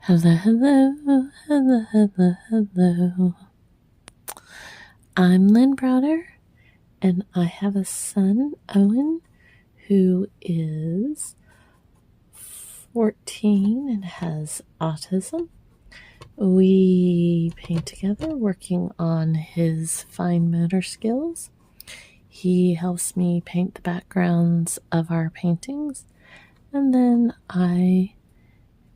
Hello, hello, hello, hello, hello. I'm Lynn Browder, and I have a son, Owen, who is 14 and has autism. We paint together, working on his fine motor skills. He helps me paint the backgrounds of our paintings, and then I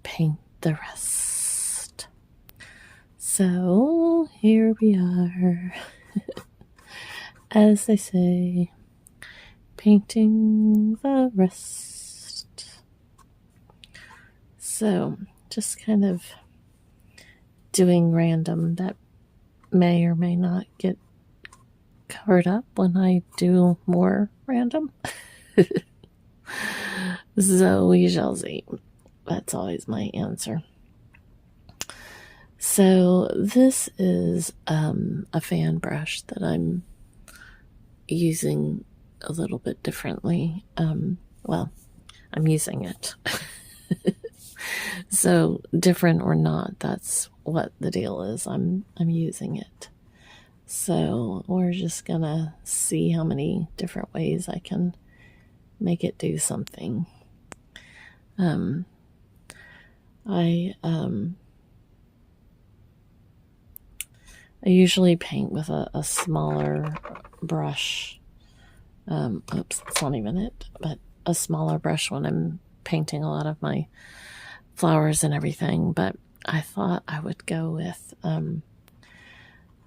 paint the rest. So here we are, as they say, painting the rest. So just kind of doing random that may or may not get covered up when I do more random. So we shall see. That's always my answer. So this is a fan brush that I'm using a little bit differently. Well, I'm using it. So different or not, that's what the deal is. I'm using it. So we're just gonna see how many different ways I can make it do something. I usually paint with a smaller brush. Oops, that's not even it, but a smaller brush when I'm painting a lot of my flowers and everything. But I thought I would go with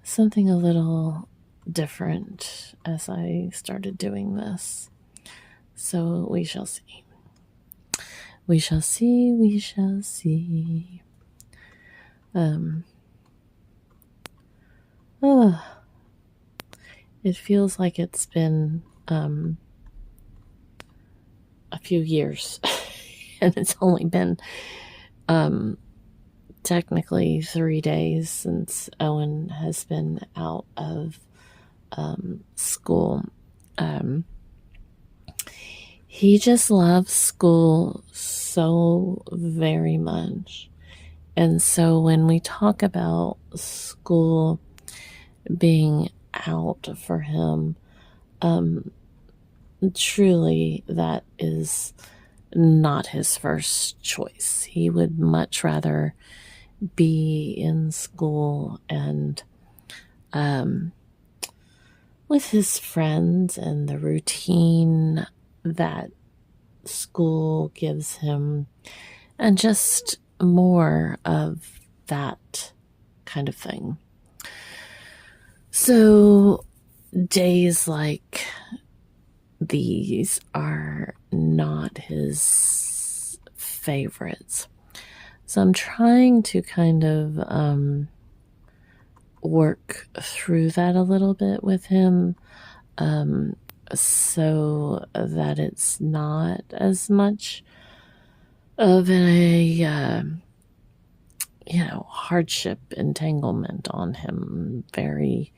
something a little different as I started doing this. So we shall see. We shall see, we shall see. It feels like it's been a few years, and it's only been technically 3 days since Owen has been out of school. He just loves school so very much. And so when we talk about school being out for him, truly that is not his first choice. He would much rather be in school and with his friends and the routine that school gives him, and just more of that kind of thing. So days like these are not his favorites. So I'm trying to kind of work through that a little bit with him, so that it's not as much of a hardship entanglement on him. Very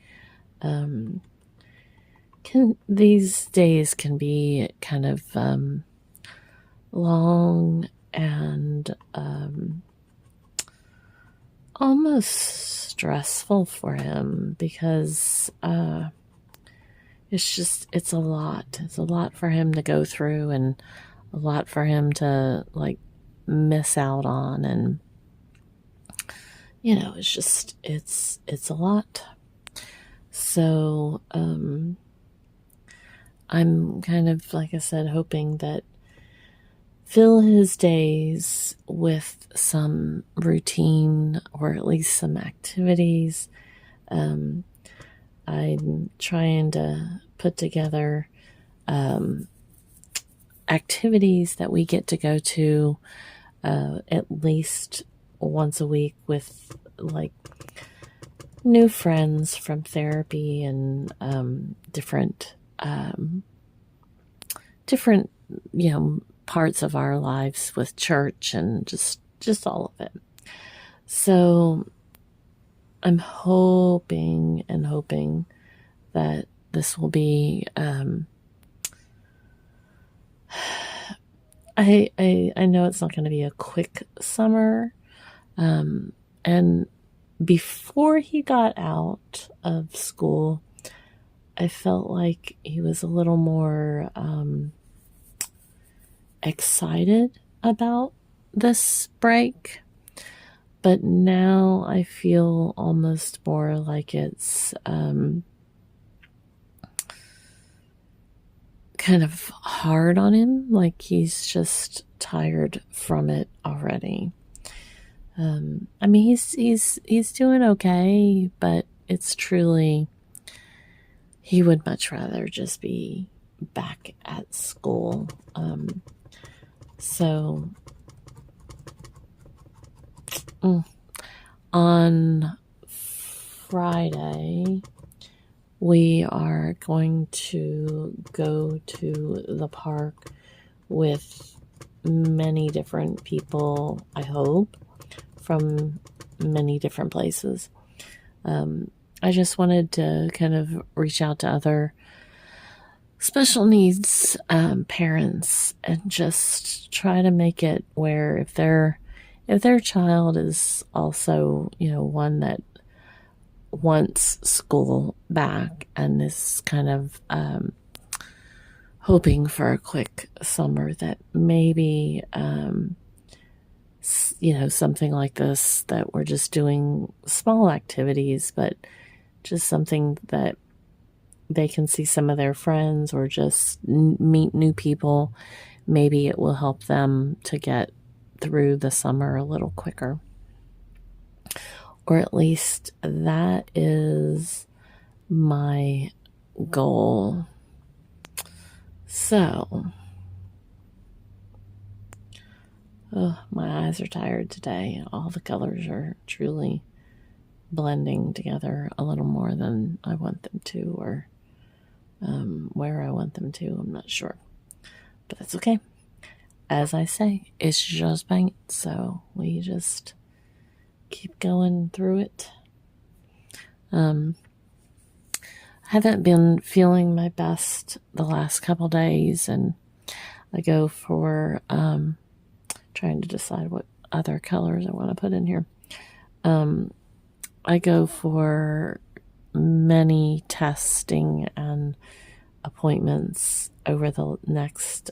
these days can be kind of long and almost stressful for him, because it's a lot. It's a lot for him to go through, and a lot for him to miss out on, and it's a lot. So I'm kind of, like I said, hoping that fill his days with some routine, or at least some activities. I'm trying to put together activities that we get to go to at least once a week with new friends from therapy, and different parts of our lives with church, and just all of it. So I'm hoping that this will be I know it's not going to be a quick summer, And before he got out of school, I felt like he was a little more excited about this break. But now I feel almost more like it's kind of hard on him, like he's just tired from it already. I mean, he's doing okay, but it's truly he would much rather just be back at school. So on Friday, we are going to go to the park with many different people, I hope, from many different places. I just wanted to kind of reach out to other special needs parents and just try to make it where if their child is also, one that wants school back and is kind of hoping for a quick summer, that maybe something like this, that we're just doing small activities, but just something that they can see some of their friends or just meet new people. Maybe it will help them to get through the summer a little quicker. Or at least that is my goal. So, my eyes are tired today. All the colors are truly blending together a little more than I want them to, or where I want them to. I'm not sure. But that's okay. As I say, it's just paint, so we just keep going through it. I haven't been feeling my best the last couple days, and I go for trying to decide what other colors I want to put in here. I go for many testing and appointments over the next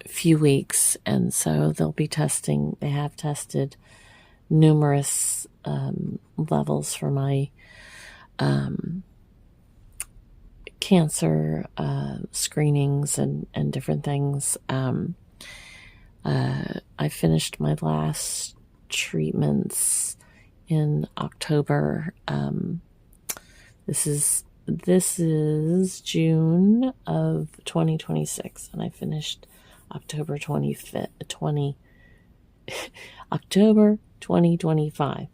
few weeks, and so they'll be testing. They have tested numerous levels for my cancer screenings and different things. I finished my last treatments in October. This is June of 2026, and I finished October 2025.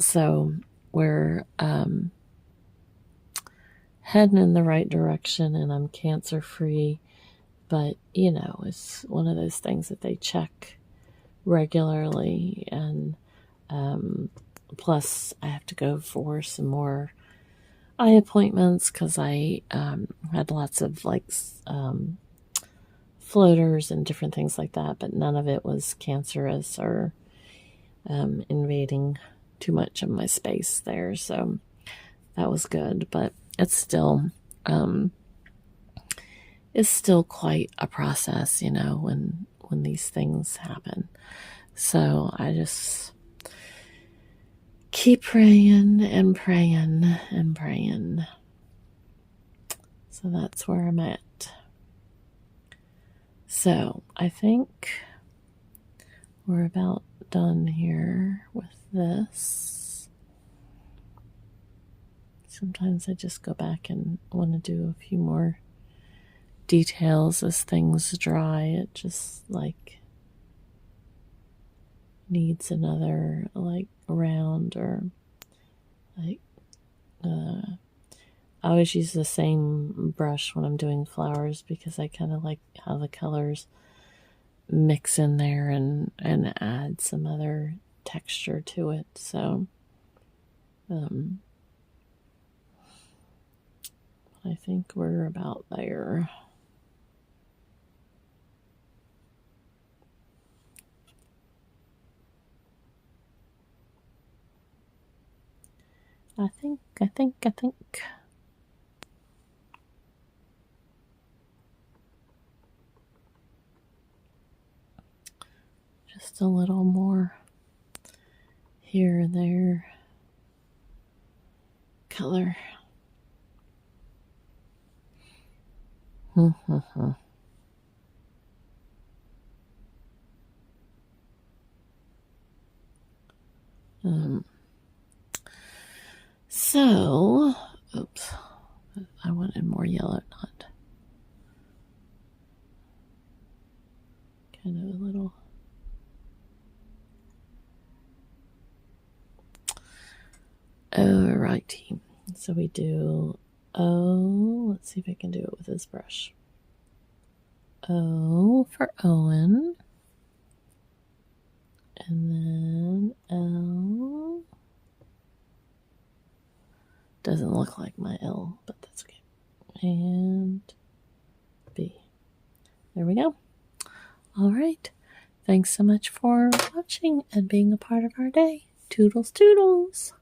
So we're heading in the right direction, and I'm cancer free. But it's one of those things that they check regularly, and plus I have to go for some more eye appointments because I had lots of floaters and different things like that, but none of it was cancerous or invading too much of my space there, so that was good. But it's still quite a process, when these things happen. So I just keep praying and praying and praying. So that's where I'm at. So I think we're about done here with this. Sometimes I just go back and want to do a few more details as things dry. It just needs another round, or I always use the same brush when I'm doing flowers because I kind of like how the colors mix in there and add some other texture to it. So I think we're about there. I think. Just a little more here and there color. So, oops, I wanted more yellow, not kind of a little. Alrighty, so we do O. Let's see if I can do it with this brush. O for Owen, and then L. Doesn't look like my L, but that's okay. And B. There we go. All right. Thanks so much for watching and being a part of our day. Toodles, toodles.